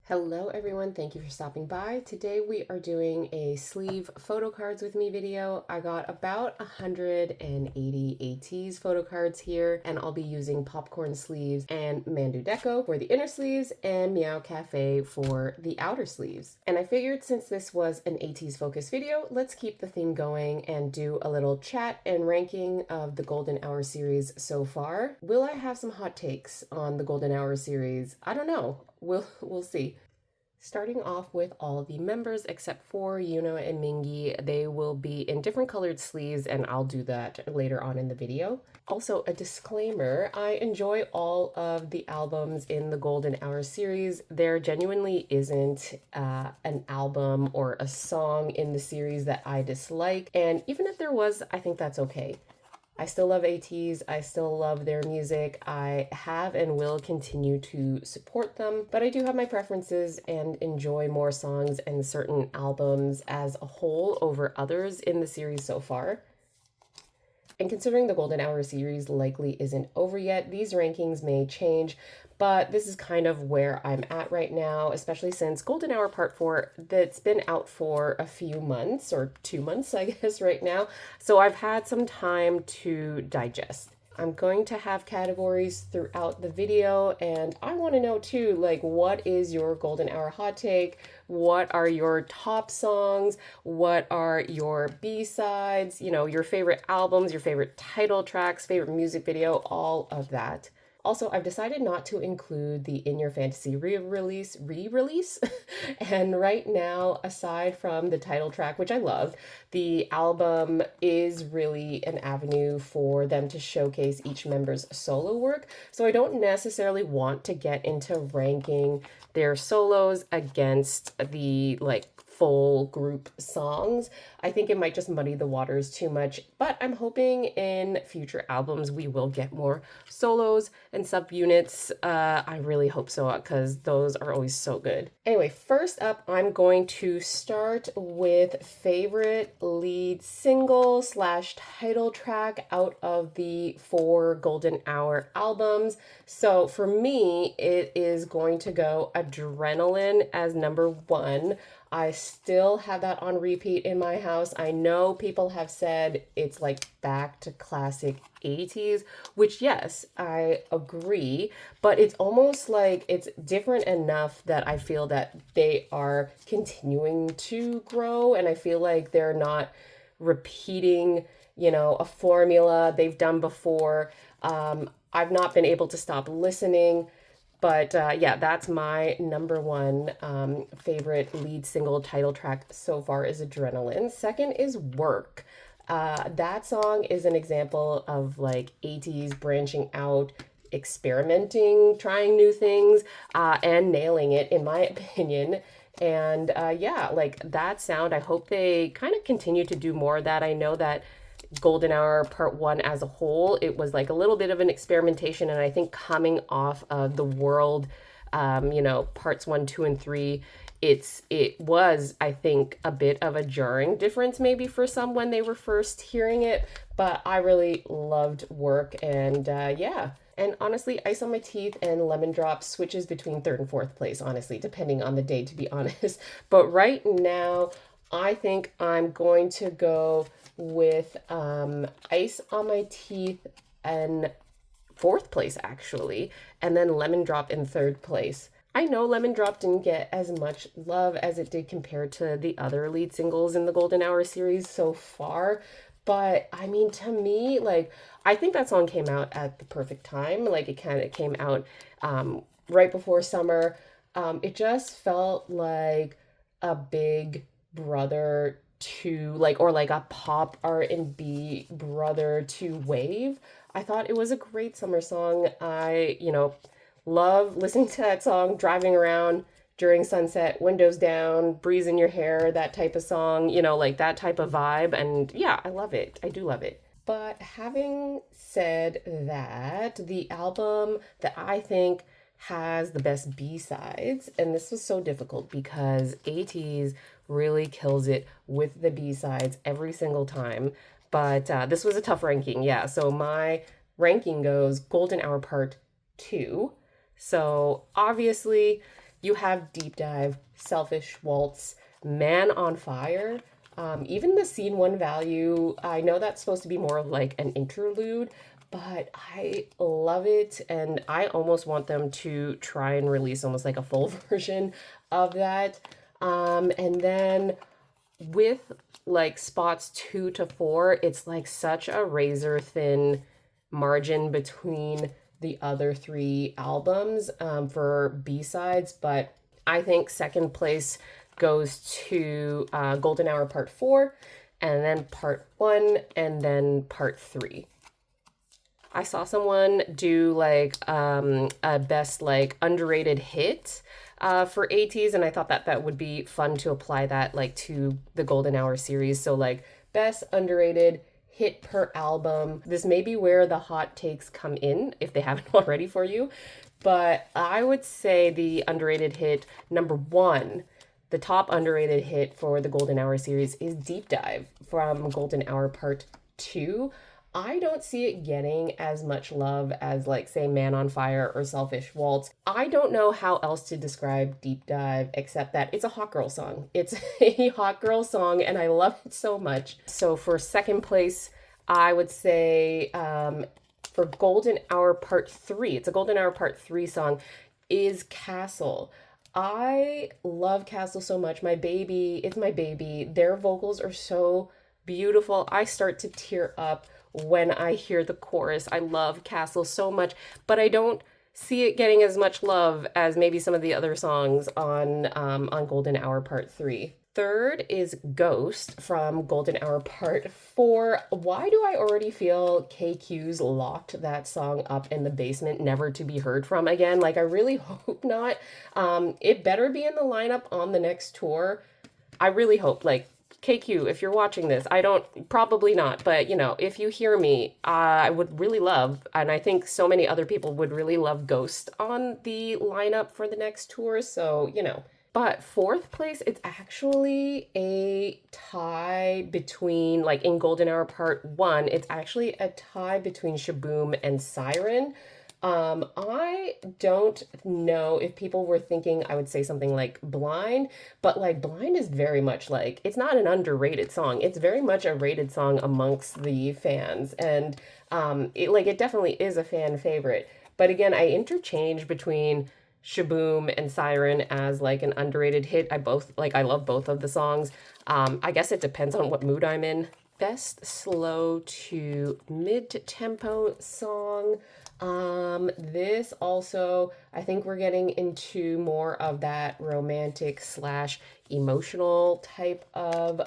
Hello everyone, thank you for stopping by. Today we are doing a sleeve photo cards with me video. I got about 180 Ateez photo cards here, and I'll be using popcorn sleeves and Mandu Deco for the inner sleeves and Meow Cafe for the outer sleeves. And I figured since this was an Ateez focus video, let's keep the theme going and do a little chat and ranking of the Golden Hour series so far. Will I have some hot takes on the Golden Hour series? I don't know. We'll see. Starting off with all the members except for Yuno and Mingi. They will be in different colored sleeves, and I'll do that later on in the video. Also, a disclaimer, I enjoy all of the albums in the Golden Hour series. There genuinely isn't an album or a song in the series that I dislike, and even if there was, I think that's okay. I still love Ateez. I still love their music. I have and will continue to support them, but I do have my preferences and enjoy more songs and certain albums as a whole over others in the series so far. And considering the Golden Hour series likely isn't over yet, these rankings may change, but this is kind of where I'm at right now, especially since Golden Hour Part 4, that's been out for a few months, or 2 months, I guess, right now. So I've had some time to digest. I'm going to have categories throughout the video, and I want to know too, like, what is your Golden Hour hot take? What are your top songs? What are your B-sides? You know, your favorite albums, your favorite title tracks, favorite music video, all of that. Also, I've decided not to include the In Your Fantasy re-release. And right now, aside from the title track, which I love, the album is really an avenue for them to showcase each member's solo work. So I don't necessarily want to get into ranking their solos against the full group songs. I think it might just muddy the waters too much, but I'm hoping in future albums we will get more solos and subunits. I really hope so, because those are always so good. Anyway, first up, I'm going to start with favorite lead single slash title track out of the 4 Golden Hour albums. So for me, it is going to go Adrenaline as number 1. I still have that on repeat in my house. I know people have said it's like back to classic 80s, which yes, I agree, but it's almost like it's different enough that I feel that they are continuing to grow, and I feel like they're not repeating, a formula they've done before. I've not been able to stop listening. But yeah, that's my number 1 favorite lead single title track so far is Adrenaline. Second is Work. That song is an example of Ateez branching out, experimenting, trying new things, and nailing it, in my opinion. And yeah, that sound, I hope they kind of continue to do more of that. I know that Golden Hour Part 1 as a whole, it was a little bit of an experimentation, and I think coming off of the World, parts 1, 2, and 3, it was, I think, a bit of a jarring difference maybe for some when they were first hearing it, but I really loved Work, and yeah. And honestly, Ice on My Teeth and Lemon Drop switches between 3rd and 4th place, honestly, depending on the day, to be honest. But right now, I think I'm going to go with Ice on My Teeth in 4th place, actually, and then Lemon Drop in 3rd place. I know Lemon Drop didn't get as much love as it did compared to the other lead singles in the Golden Hour series so far, but I mean, to me, I think that song came out at the perfect time. It kind of came out right before summer. It just felt like a big brother to or a pop R&B brother to Wave. I thought it was a great summer song. I, love listening to that song, driving around during sunset, windows down, breeze in your hair, that type of song, that type of vibe. And yeah, I love it. I do love it. But having said that, the album that I think has the best B-sides, and this was so difficult because Ateez really kills it with the B-sides every single time, but this was a tough ranking, yeah. So my ranking goes Golden Hour Part 2. So obviously You have Deep Dive, Selfish Waltz, Man on Fire, even the Scene 1 Value. I know that's supposed to be more of like an interlude, but I love it, and I almost want them to try and release almost like a full version of that. And then with like spots 2 to 4, it's like such a razor thin margin between the other 3 albums for B-sides, but I think second place goes to Golden Hour Part 4, and then Part 1, and then Part 3. I saw someone do like a best like underrated hit for Ateez, and I thought that that would be fun to apply that like to the Golden Hour series. So like best underrated hit per album. This may be where the hot takes come in if they haven't already for you, but I would say the underrated hit number 1, the top underrated hit for the Golden Hour series, is Deep Dive from Golden Hour Part 2. I don't see it getting as much love as like say Man on Fire or Selfish Waltz. I don't know how else to describe Deep Dive except that it's a hot girl song. It's a hot girl song and I love it so much. So for second place, I would say for Golden Hour Part 3, it's a Golden Hour Part 3 song, is Castle. I love Castle so much. My baby, it's my baby. Their vocals are so beautiful. I start to tear up when I hear the chorus. I love Castle so much, but I don't see it getting as much love as maybe some of the other songs on Golden Hour Part 3. Third is Ghost from Golden Hour Part 4. Why do I already feel KQ's locked that song up in the basement, never to be heard from again? Like, I really hope not. It better be in the lineup on the next tour. I really hope, like, KQ, if you're watching this, probably not, but you know, if you hear me, I would really love, and I think so many other people would really love Ghost on the lineup for the next tour, so, you know. But fourth place, it's actually a tie between, like in Golden Hour Part 1, it's actually a tie between Shaboom and Siren. I don't know if people were thinking I would say something like Blind, but like Blind is very much like, it's not an underrated song. It's very much a rated song amongst the fans. And it definitely is a fan favorite. But again, I interchange between Shaboom and Siren as like an underrated hit. I love both of the songs. I guess it depends on what mood I'm in. Best slow to mid-tempo song. This also, I think we're getting into more of that romantic / emotional type of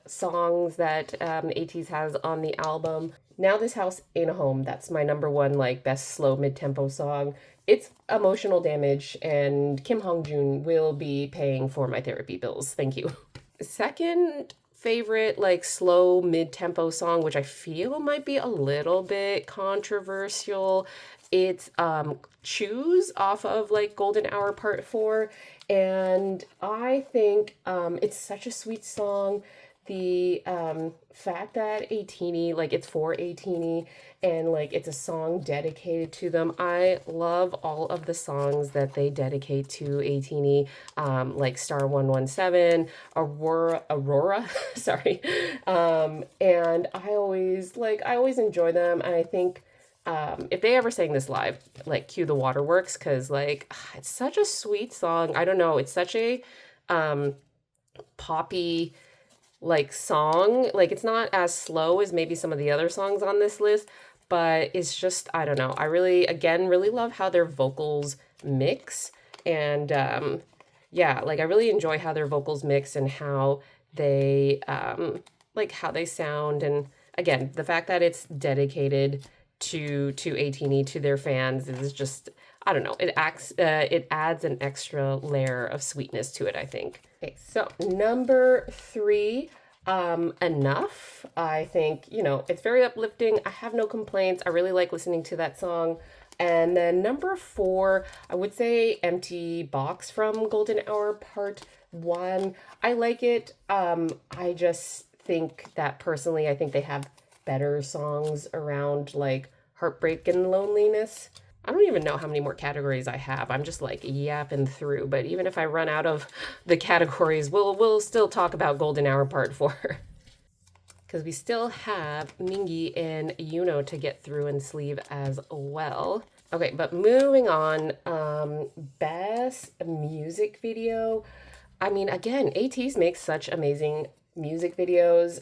songs that Ateez has on the album. Now This House Ain't a Home, that's my number 1 like best slow mid-tempo song. It's emotional damage, and Kim Hong-jun will be paying for my therapy bills. Thank you. Second favorite like slow mid-tempo song, which I feel might be a little bit controversial, it's Choose off of like Golden Hour Part 4, and I think it's such a sweet song. The fact that Ateez, like it's for Ateez, and like it's a song dedicated to them. I love all of the songs that they dedicate to Ateez, like Star 117, Aurora, sorry. And I always enjoy them, and I think if they ever sang this live, like cue the waterworks, because like it's such a sweet song. I don't know, it's such a poppy like song. Like it's not as slow as maybe some of the other songs on this list, but it's just, I don't know. I really love how their vocals mix, and yeah, like I really enjoy how their vocals mix and how they how they sound. And again, the fact that it's dedicated to Ateez, to their fans, is just, I don't know, it adds an extra layer of sweetness to it, I think. Okay, so number 3, Enough. I think, you know, it's very uplifting. I have no complaints. I really like listening to that song. And then number 4, I would say Empty Box from Golden Hour Part 1. I like it. I just think that personally, I think they have better songs around like heartbreak and loneliness. I don't even know how many more categories I have. I'm just like yapping through. But even if I run out of the categories, we'll still talk about Golden Hour Part 4. Because we still have Mingi and Yuno to get through and sleeve as well. Okay, but moving on, best music video. I mean, again, Ateez makes such amazing music videos.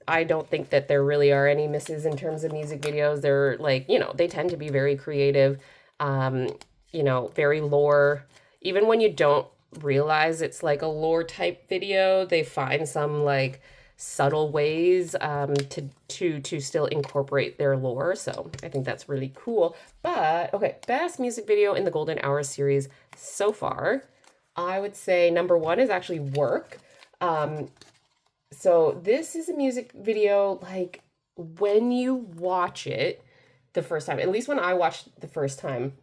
I don't think that there really are any misses in terms of music videos. They're like, you know, they tend to be very creative, you know, very lore. Even when you don't realize it's like a lore type video, they find some like subtle ways to still incorporate their lore. So I think that's really cool. But okay, best music video in the Golden Hour series so far, I would say number one is actually Work. So this is a music video, like when you watch it the first time, at least when I watched the first time,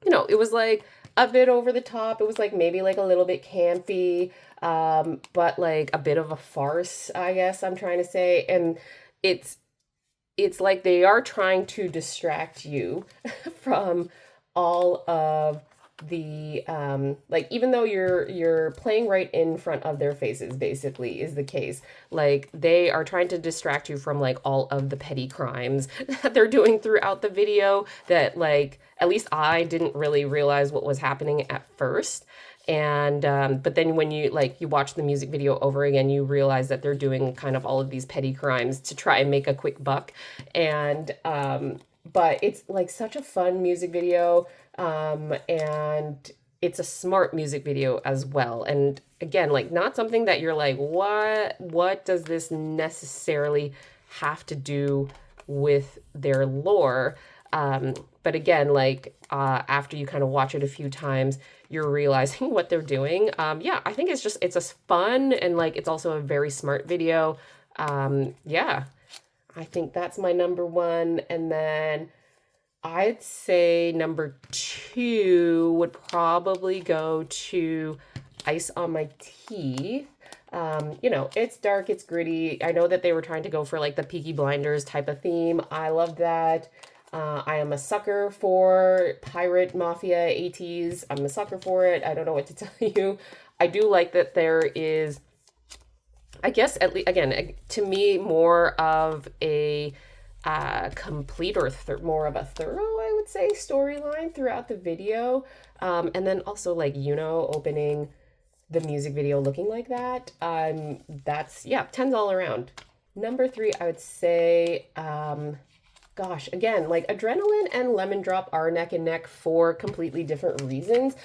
you know, it was like a bit over the top. It was like maybe like a little bit campy, but like a bit of a farce, I guess I'm trying to say. And it's like they are trying to distract you from all of the like, even though you're playing right in front of their faces, basically is the case, like they are trying to distract you from like all of the petty crimes that they're doing throughout the video, that like at least I didn't really realize what was happening at first. And but then when you watch the music video over again, you realize that they're doing kind of all of these petty crimes to try and make a quick buck. And but it's like such a fun music video, and it's a smart music video as well. And again, like not something that you're like, what does this necessarily have to do with their lore? But again, like after you kind of watch it a few times, you're realizing what they're doing. Yeah, I think it's a fun, and like it's also a very smart video. Yeah, I think that's my number one. And then I'd say number two would probably go to Ice on My Teeth. You know, it's dark, it's gritty. I know that they were trying to go for like the Peaky Blinders type of theme. I love that. I am a sucker for pirate mafia Ateez. I'm a sucker for it. I don't know what to tell you. I do like that there is, I guess, at least, again, to me, more of a complete or more of a thorough, I would say, storyline throughout the video. And then also like, you know, opening the music video looking like that. That's, yeah, 10s all around. Number three, I would say, gosh, again, like Adrenaline and Lemon Drop are neck and neck for completely different reasons.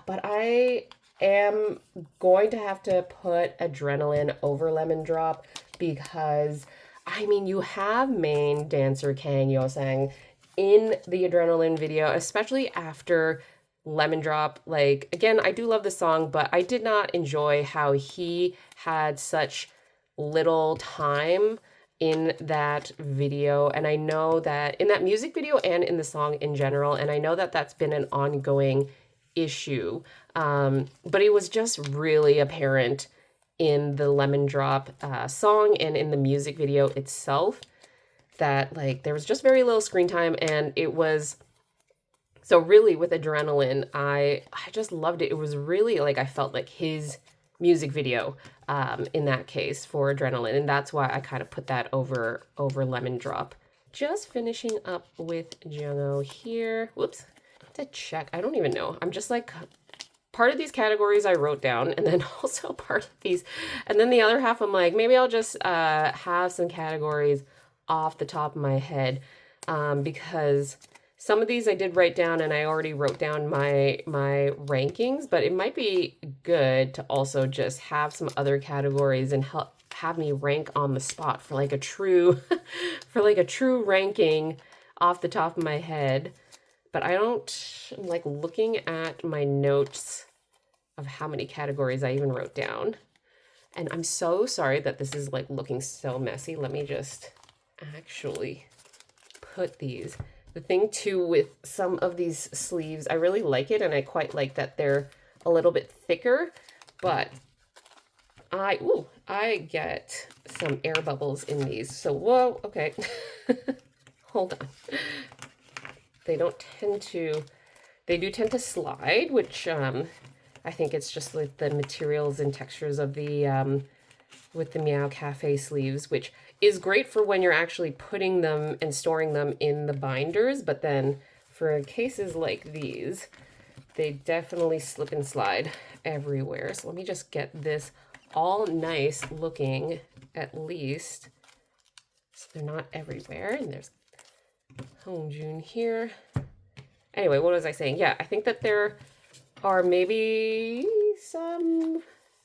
But I am going to have to put Adrenaline over Lemon Drop because, I mean, you have main dancer Kang Yo-sang in the Adrenaline video, especially after Lemon Drop. Like, again, I do love the song, but I did not enjoy how he had such little time in that video. And I know that in that music video and in the song in general, and I know that that's been an ongoing issue, but it was just really apparent in the Lemon Drop song and in the music video itself that like there was just very little screen time. And it was so really with Adrenaline, I just loved it. It was really like I felt like his music video in that case for Adrenaline, and that's why I kind of put that over Lemon Drop. Just finishing up with Jungho here. Whoops, I have to check. I don't even know. I'm just like, part of these categories I wrote down, and then also part of these, and then the other half I'm like, maybe I'll just have some categories off the top of my head, because some of these I did write down and I already wrote down my rankings, but it might be good to also just have some other categories and have me rank on the spot for like a true ranking off the top of my head. But I'm like looking at my notes of how many categories I even wrote down. And I'm so sorry that this is like looking so messy. Let me just actually put these. The thing too with some of these sleeves, I really like it, and I quite like that they're a little bit thicker, but I get some air bubbles in these. So, whoa, okay. Hold on. they don't tend to, they do tend to slide, which I think it's just like the materials and textures of the, with the Meow Cafe sleeves, which is great for when you're actually putting them and storing them in the binders. But then for cases like these, they definitely slip and slide everywhere. So let me just get this all nice looking at least, so they're not everywhere. And there's Home June here. Anyway, what was I saying? Yeah, I think that there are maybe some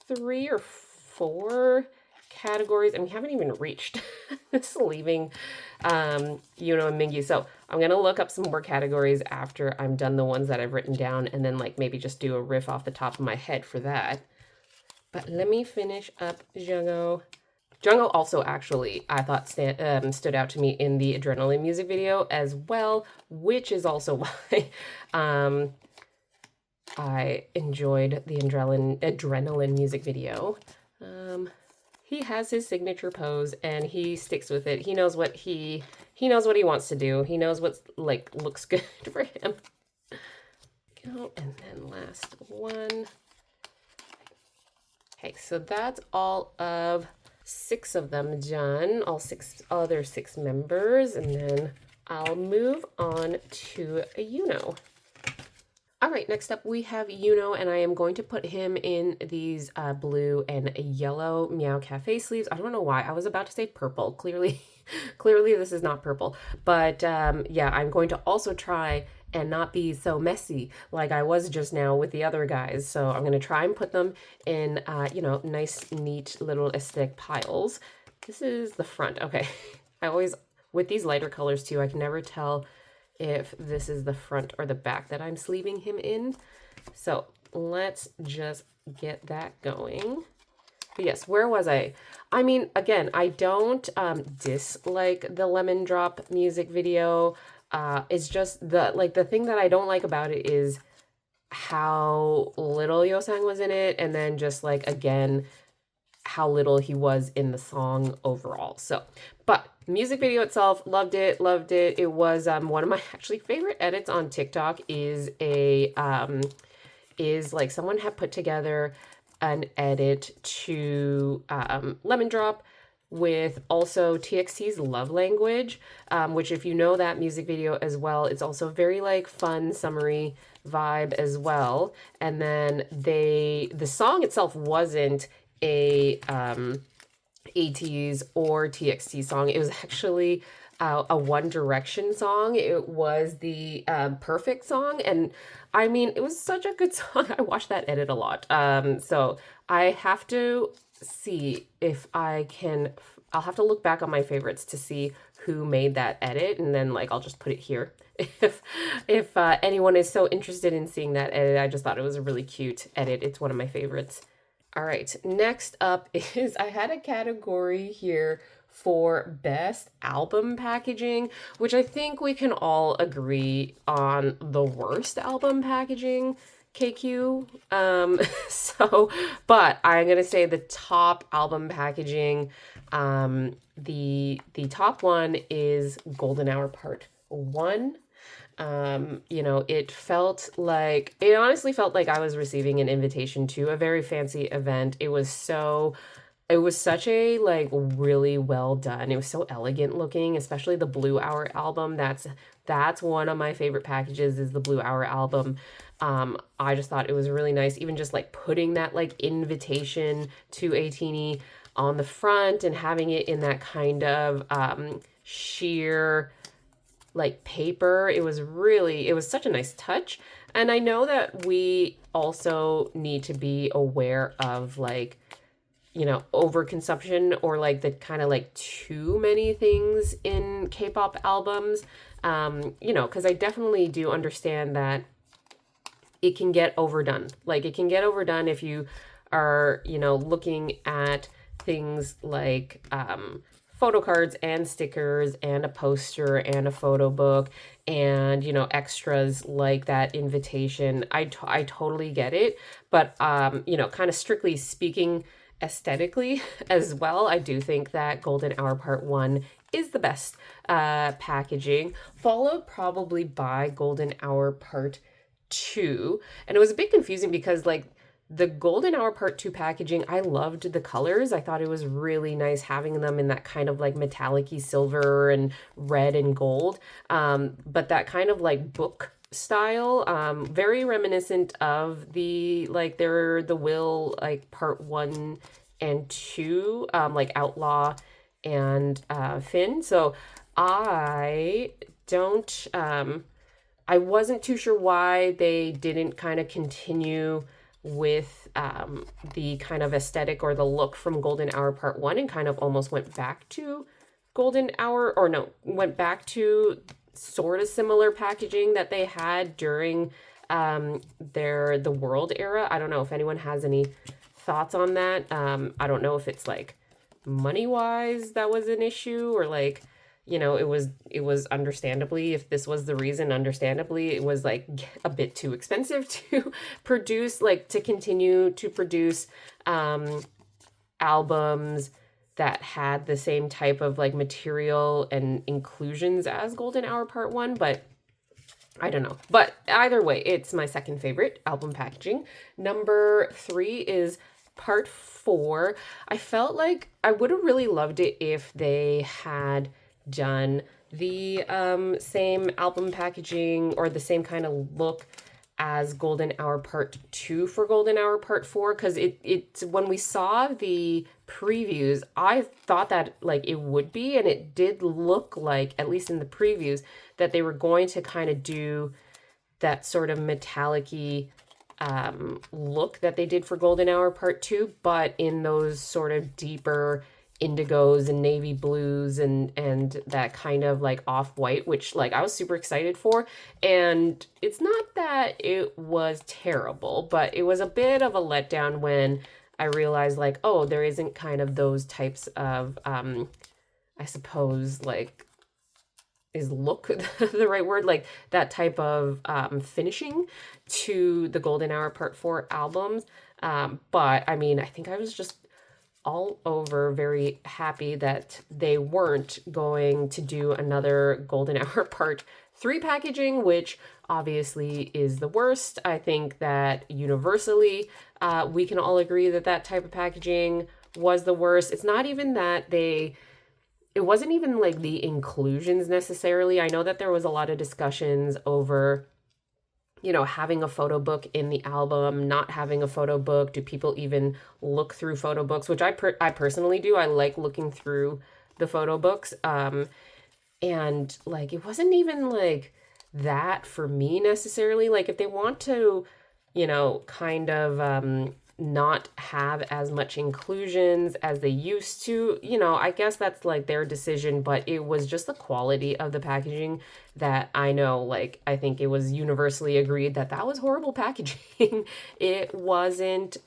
3 or 4 categories, and we haven't even reached this leaving Yuno and Mingy. So I'm gonna look up some more categories after I'm done the ones that I've written down, and then like maybe just do a riff off the top of my head for that. But let me finish up Jungo. Jungo also actually, I thought stood out to me in the Adrenaline music video as well, which is also why I enjoyed the Adrenaline music video. He has his signature pose and he sticks with it. He knows what he knows what he wants to do. He knows what's like looks good for him. Go, and then last one. Okay, so that's all of 6 of them done, all 6 other 6 members, and then I'll move on to a Yuno. All right, next up we have Yuno, and I am going to put him in these blue and yellow Meow Cafe sleeves. I don't know why. I was about to say purple. Clearly this is not purple. But yeah, I'm going to also try and not be so messy like I was just now with the other guys. So I'm going to try and put them in, you know, nice, neat little aesthetic piles. This is the front. Okay. I always, with these lighter colors too, I can never tell if this is the front or the back that I'm sleeving him in. So let's just get that going. But yes, where was I? I mean, again, I don't dislike the Lemon Drop music video. It's just the thing that I don't like about it is how little Yosang was in it, and then just like again how little he was in the song overall. So, but music video itself, loved it. It was one of my actually favorite edits on TikTok is like someone had put together an edit to Lemon Drop with also TXT's Love Language, which if you know that music video as well, it's also very like fun, summery vibe as well. And then the song itself wasn't a Ateez or TXT song. It was actually a One Direction song. It was the Perfect song. And I mean, it was such a good song. I watched that edit a lot. So I have to see if I can, I'll have to look back on my favorites to see who made that edit, and then like I'll just put it here if anyone is so interested in seeing that edit. I just thought it was a really cute edit. It's one of my favorites. All right, next up is I had a category here for best album packaging, which I think we can all agree on the worst album packaging, KQ. But I'm gonna say the top album packaging, the top one is Golden Hour Part 1. You know, it honestly felt like I was receiving an invitation to a very fancy event. It was such a like really well done. It was so elegant looking, especially the Blue Hour album. That's one of my favorite packages is the Blue Hour album. I just thought it was really nice, even just like putting that like invitation to a teeny on the front and having it in that kind of sheer like paper. It was such a nice touch. And I know that we also need to be aware of like, you know, overconsumption or like the kind of like too many things in K-pop albums. You know, because I definitely do understand that it can get overdone. Like it can get overdone if you are, you know, looking at things like photocards and stickers and a poster and a photo book and, you know, extras like that invitation. I totally get it. But, you know, kind of strictly speaking aesthetically as well. I do think that Golden Hour Part 1 is the best packaging, followed probably by Golden Hour Part 2. And it was a bit confusing because like the Golden Hour Part 2 packaging, I loved the colors. I thought it was really nice having them in that kind of like metallic-y silver and red and gold. But that kind of like book style, very reminiscent of the like the Will like Part 1 and 2, like Outlaw and Finn. So I don't I wasn't too sure why they didn't kind of continue with the kind of aesthetic or the look from Golden Hour Part 1 and kind of almost went back to Golden Hour, or no, went back to sort of similar packaging that they had during the World era. I don't know if anyone has any thoughts on that. I don't know if it's like money-wise that was an issue, or like, you know, it was understandably, if this was the reason, understandably, it was like a bit too expensive to produce, like to continue to produce albums that had the same type of like material and inclusions as Golden Hour Part 1, but I don't know. But either way, it's my second favorite album packaging. Number 3 is Part 4. I felt like I would have really loved it if they had done the same album packaging or the same kind of look as Golden Hour Part 2 for Golden Hour Part 4, because it when we saw the previews, I thought that like it would be, and it did look like, at least in the previews, that they were going to kind of do that sort of metallic-y look that they did for Golden Hour Part 2, but in those sort of deeper indigos and navy blues and that kind of like off-white, which like I was super excited for. And it's not that it was terrible, but it was a bit of a letdown when I realized like, oh, there isn't kind of those types of I suppose like, is look the right word, like that type of finishing to the Golden Hour Part 4 albums. But I mean, I think I was just all over very happy that they weren't going to do another Golden Hour Part 3 packaging, which obviously is the worst. I think that universally we can all agree that that type of packaging was the worst. It's not even that it wasn't even like the inclusions necessarily. I know that there was a lot of discussions over, you know, having a photo book in the album, not having a photo book. Do people even look through photo books? Which I personally do. I like looking through the photo books. And like, it wasn't even like that for me necessarily. Like if they want to, you know, kind of not have as much inclusions as they used to, you know, I guess that's like their decision, but it was just the quality of the packaging that I know, like, I think it was universally agreed that that was horrible packaging. It wasn't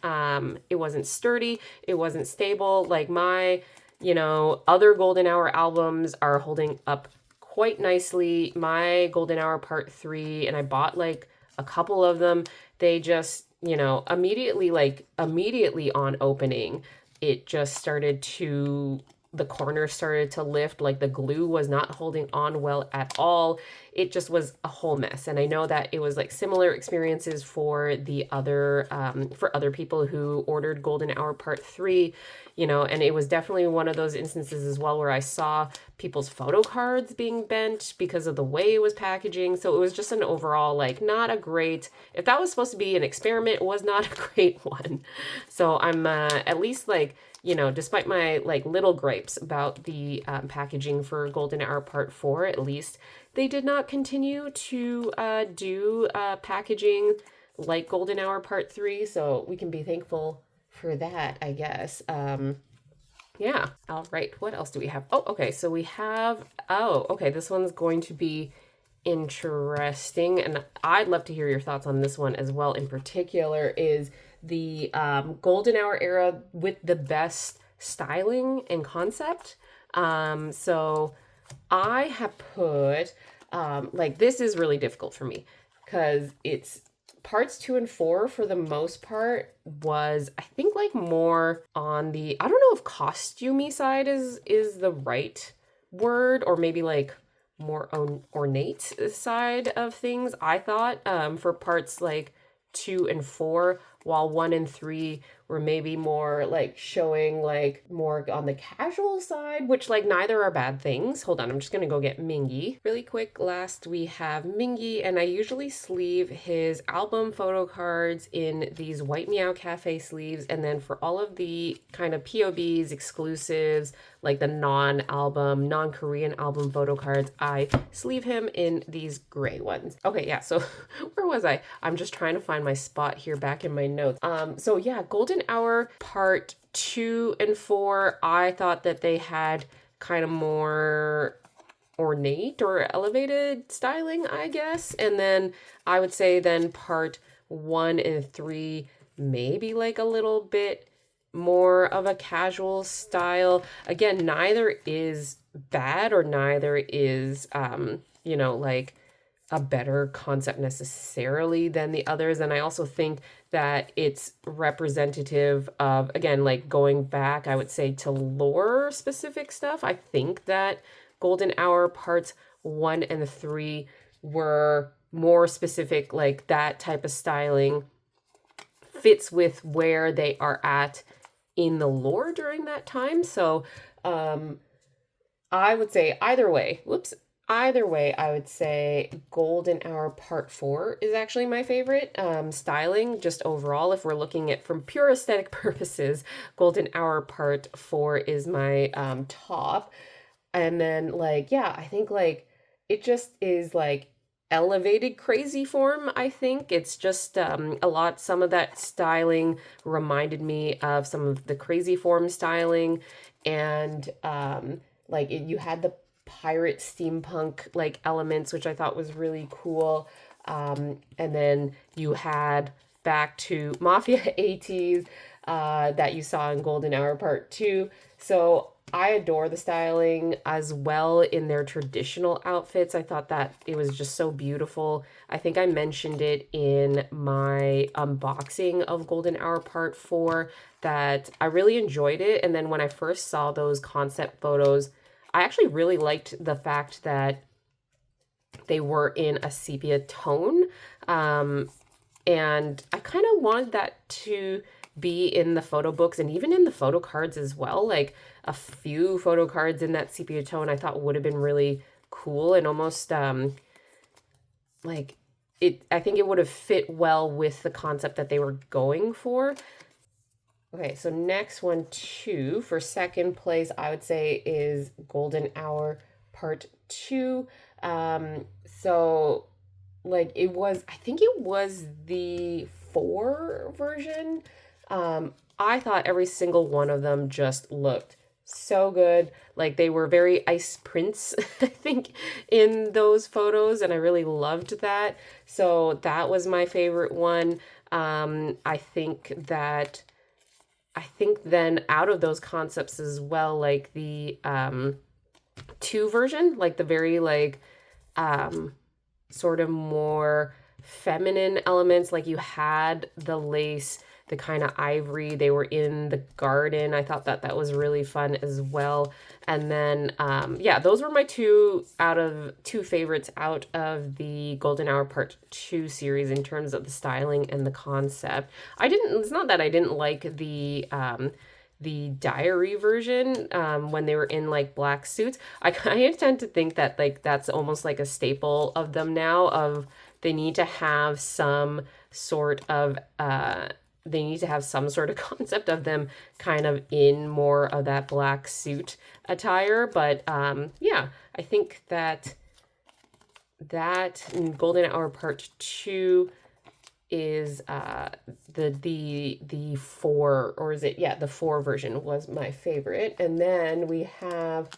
sturdy. It wasn't stable. Like my, you know, other Golden Hour albums are holding up quite nicely. My Golden Hour Part 3, and I bought like a couple of them, they just, you know, immediately on opening, it just started to, the corners started to lift, like the glue was not holding on well at all. It just was a whole mess. And I know that it was like similar experiences for the other, for other people who ordered Golden Hour Part 3, you know, and it was definitely one of those instances as well where I saw people's photo cards being bent because of the way it was packaging. So it was just an overall, like, not a great, if that was supposed to be an experiment, it was not a great one. So I'm at least like, you know, despite my like little gripes about the packaging for Golden Hour Part 4, at least they did not continue to do packaging like Golden Hour Part 3. So we can be thankful for that, I guess. Yeah. All right. What else do we have? Oh, okay. So we have, okay. This one's going to be interesting. And I'd love to hear your thoughts on this one as well. In particular is the Golden Hour era with the best styling and concept. So I have put, like, this is really difficult for me because it's parts 2 and 4 for the most part was, I think, like more on the, I don't know if costumey side is the right word, or maybe like more ornate side of things, I thought, for parts like 2 and 4, while 1 and 3 were maybe more like showing like more on the casual side, which like neither are bad things. Hold on, I'm just gonna go get Mingy really quick. Last we have Mingy, and I usually sleeve his album photo cards in these White Meow Cafe sleeves, and then for all of the kind of POBs, exclusives, like the non-album, non-Korean album photo cards, I sleeve him in these gray ones. Okay, yeah, so where was I? I'm just trying to find my spot here back in my notes. So yeah, Golden Hour part 2 and 4, I thought that they had kind of more ornate or elevated styling, I guess. And then I would say then part 1 and 3, maybe like a little bit more of a casual style. Again, neither is bad or neither is, you know, like a better concept necessarily than the others. And I also think that it's representative of, again, like going back, I would say, to lore specific stuff. I think that Golden Hour parts 1 and 3 were more specific, like that type of styling fits with where they are at in the lore during that time. So I would say either way, I would say Golden Hour Part 4 is actually my favorite. Styling, just overall, if we're looking at from pure aesthetic purposes, Golden Hour Part 4 is my top. And then, like, yeah, I think, like, it just is, like, elevated crazy form, I think. It's just a lot, some of that styling reminded me of some of the crazy form styling. And, like, you had the pirate steampunk like elements, which I thought was really cool. And then you had back to Mafia Ateez that you saw in Golden Hour Part 2. So I adore the styling as well in their traditional outfits. I thought that it was just so beautiful. I think I mentioned it in my unboxing of Golden Hour Part 4 that I really enjoyed it. And then when I first saw those concept photos, I actually really liked the fact that they were in a sepia tone. And I kind of wanted that to be in the photo books and even in the photo cards as well. Like a few photo cards in that sepia tone I thought would have been really cool and almost like it, I think it would have fit well with the concept that they were going for. Okay, so next one, 2, for second place, I would say is Golden Hour Part 2. So, like, it was, I think it was the 4 version. I thought every single one of them just looked so good. Like, they were very Ice Prince, I think, in those photos, and I really loved that. So, that was my favorite one. I think then out of those concepts as well, like the 2 version, like the very like sort of more feminine elements, like you had the lace, the kind of ivory, they were in the garden. I thought that that was really fun as well. And then yeah, those were my 2 favorites out of the Golden Hour Part 2 series in terms of the styling and the concept. It's not that I didn't like the diary version when they were in like black suits. I tend to think that like that's almost like a staple of them now, of they need to have some sort of concept of them kind of in more of that black suit attire. But yeah, I think that Golden Hour Part 2 is the 4, or is it, yeah, the 4 version was my favorite. And then we have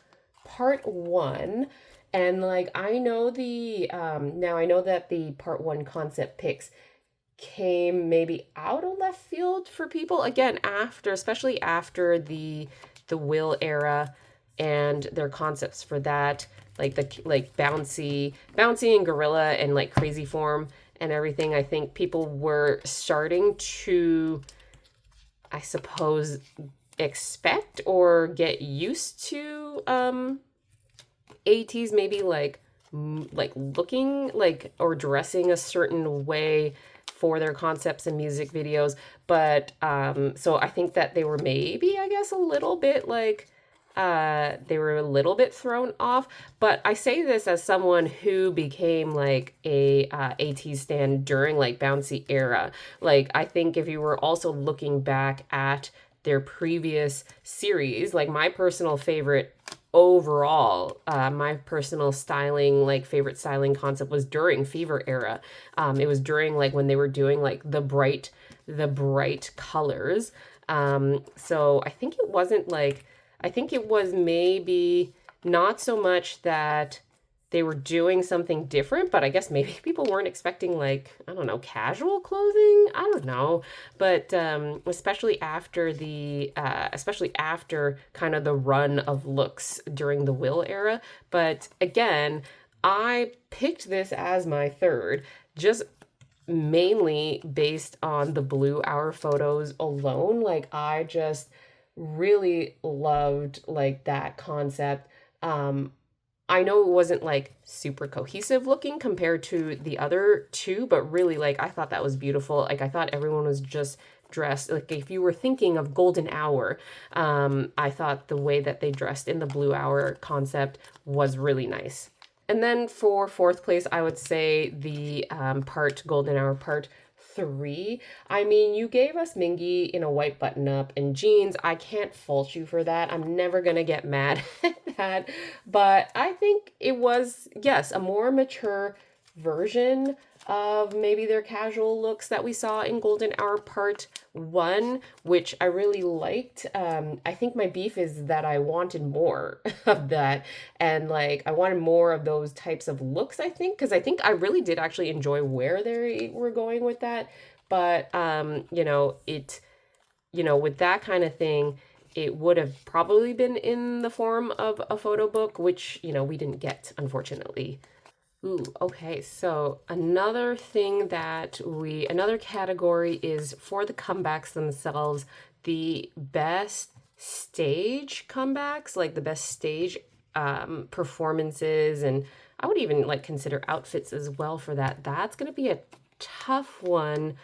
Part 1, and like I know the now I know that the Part 1 concept picks came maybe out of left field for people, again, especially after the Will era and their concepts for that, like the bouncy and gorilla and like crazy form and everything, I think people were starting to, I suppose, expect or get used to Ateez maybe like looking like or dressing a certain way for their concepts and music videos. But so I think that they were maybe, I guess, a little bit like they were a little bit thrown off. But I say this as someone who became like a Ateez stan during like Bouncy era. Like, I think if you were also looking back at their previous series, like my personal favorite overall, my personal styling, like favorite styling concept was during Fever era. It was during like when they were doing like the bright colors. So I think it wasn't like, I think it was maybe not so much that they were doing something different, but I guess maybe people weren't expecting like, I don't know, casual clothing. I don't know. But especially after kind of the run of looks during the Will era. But again, I picked this as my third, just mainly based on the Blue Hour photos alone. Like, I just really loved like that concept. I know it wasn't like super cohesive looking compared to the other two, but really like I thought that was beautiful. Like, I thought everyone was just dressed like, if you were thinking of Golden Hour, I thought the way that they dressed in the Blue Hour concept was really nice. And then for fourth place, I would say the Golden Hour Part 3. I mean, you gave us Mingy in a white button-up and jeans. I can't fault you for that. I'm never gonna get mad at that. But I think it was, yes, a more mature version of maybe their casual looks that we saw in Golden Hour Part 1, which I really liked. I think my beef is that I wanted more of that, and like I wanted more of those types of looks, I think, because I think I really did actually enjoy where they were going with that. But with that kind of thing, it would have probably been in the form of a photo book, which, we didn't get, unfortunately. Ooh, okay, so another category is for the comebacks themselves, the best stage comebacks, like the best stage performances, and I would even like consider outfits as well for that. That's going to be a tough one.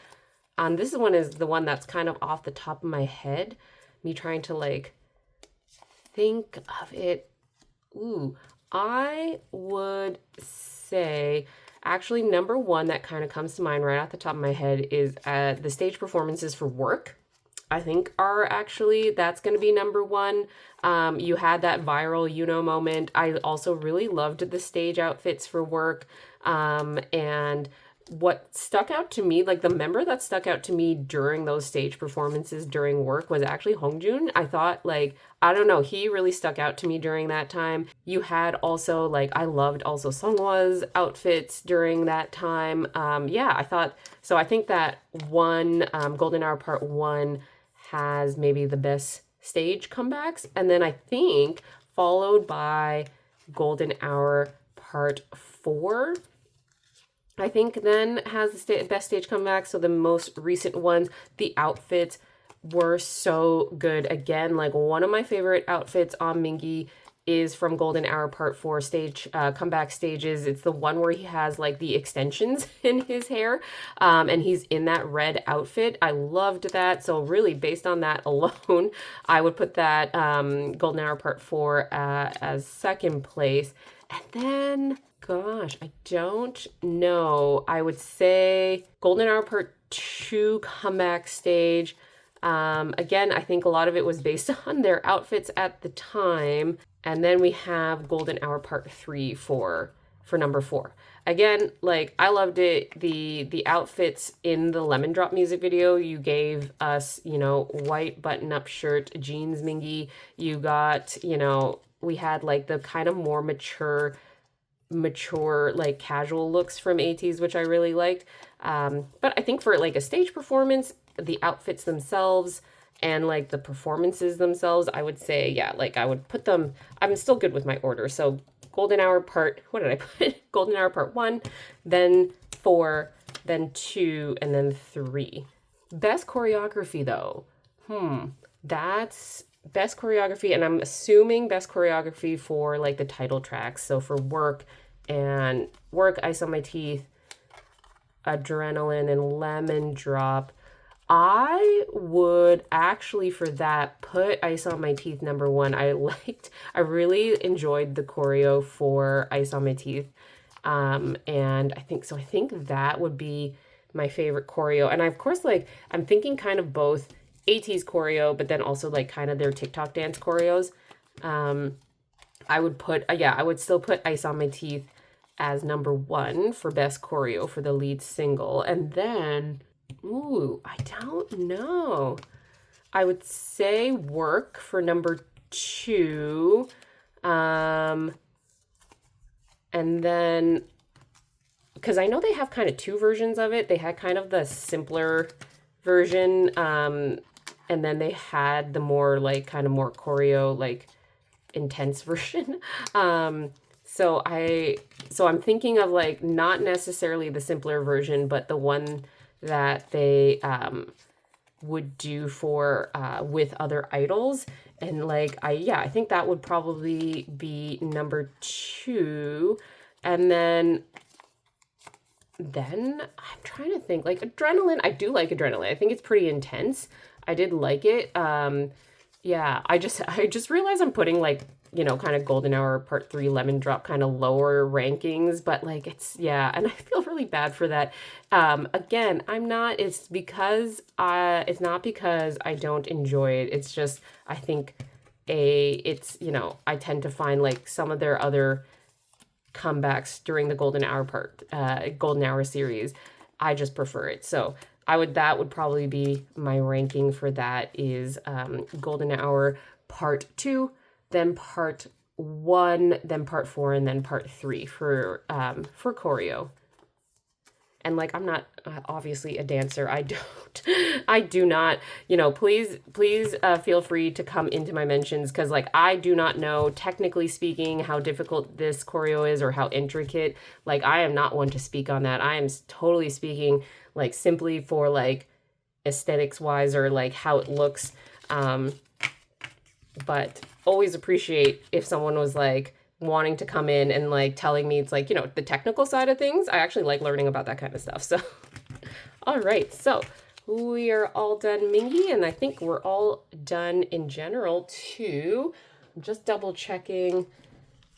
This one is the one that's kind of off the top of my head, me trying to like think of it. Ooh, I would say actually number one that kind of comes to mind right off the top of my head is the stage performances for Work. I think that's going to be number one. You had that viral moment. I also really loved the stage outfits for Work. And what stuck out to me, like the member that stuck out to me during those stage performances during Work was actually Hongjun. I thought like, I don't know, he really stuck out to me during that time. You had also like, I loved also Songhwa's outfits during that time. I think that Golden Hour Part 1 has maybe the best stage comebacks. And then I think followed by Golden Hour Part 4. I think then has the best stage comeback. So the most recent ones, the outfits were so good. Again, like one of my favorite outfits on Mingy is from Golden Hour Part 4 stage comeback stages. It's the one where he has like the extensions in his hair, and he's in that red outfit. I loved that. So really based on that alone, I would put that Golden Hour Part 4 as second place. And then, gosh, I don't know. I would say Golden Hour Part 2 comeback stage. Again, I think a lot of it was based on their outfits at the time. And then we have Golden Hour Part 3 for number 4. Again, like I loved it. The outfits in the Lemon Drop music video, you gave us, white button-up shirt, jeans Mingy. You got, we had like the kind of more mature like casual looks from Ateez, which I really liked. But I think for like a stage performance, the outfits themselves and like the performances themselves, I would say, yeah, like I would put them, I'm still good with my order. So Golden Hour Part 1, then 4, then 2, and then 3. Best choreography though. That's best choreography, and I'm assuming best choreography for like the title tracks. So for Work and Work, Ice on My Teeth, Adrenaline, and Lemon Drop, I would actually for that put Ice on My Teeth number 1. I really enjoyed the choreo for Ice on My Teeth. And I think that would be my favorite choreo. And of course, like, I'm thinking kind of both Ateez choreo, but then also like kind of their TikTok dance choreos. I would still put Ice on My Teeth as number 1 for best choreo for the lead single. And then, I don't know. I would say Work for number 2. And then, because I know they have kind of 2 versions of it. They had kind of the simpler version, and then they had the more like kind of more choreo, like intense version. So I'm thinking of like not necessarily the simpler version, but the one that they would do for with other idols. And like I think that would probably be number 2. And then I'm trying to think, like Adrenaline. I do like Adrenaline. I think it's pretty intense. I did like it. Yeah, I just realized I'm putting like, kind of Golden Hour Part 3 Lemon Drop kind of lower rankings, but like and I feel really bad for that. Again, it's not because I don't enjoy it. It's just, I think I tend to find like some of their other comebacks during the Golden Hour series, I just prefer it. So that would probably be my ranking for that is Golden Hour Part 2, then Part 1, then Part 4, and then Part 3 for choreo. And like, I'm not obviously a dancer. I do not, please feel free to come into my mentions, because like, I do not know, technically speaking, how difficult this choreo is or how intricate. Like, I am not one to speak on that. I am totally speaking like simply for like aesthetics wise or like how it looks. But always appreciate if someone was like wanting to come in and like telling me it's like, the technical side of things. I actually like learning about that kind of stuff. So, all right. So we are all done, Mingy, and I think we're all done in general too. I'm just double checking.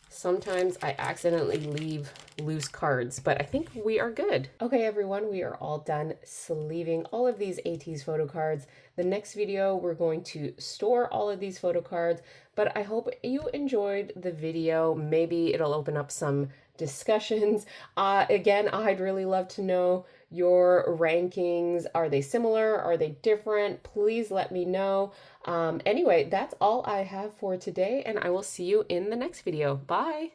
Sometimes I accidentally leave loose cards, but I think we are good. Okay, everyone, we are all done sleeving all of these Ateez photo cards. The next video, we're going to store all of these photo cards, but I hope you enjoyed the video. Maybe it'll open up some discussions. Again, I'd really love to know your rankings. Are they similar? Are they different? Please let me know. Anyway, that's all I have for today, and I will see you in the next video. Bye!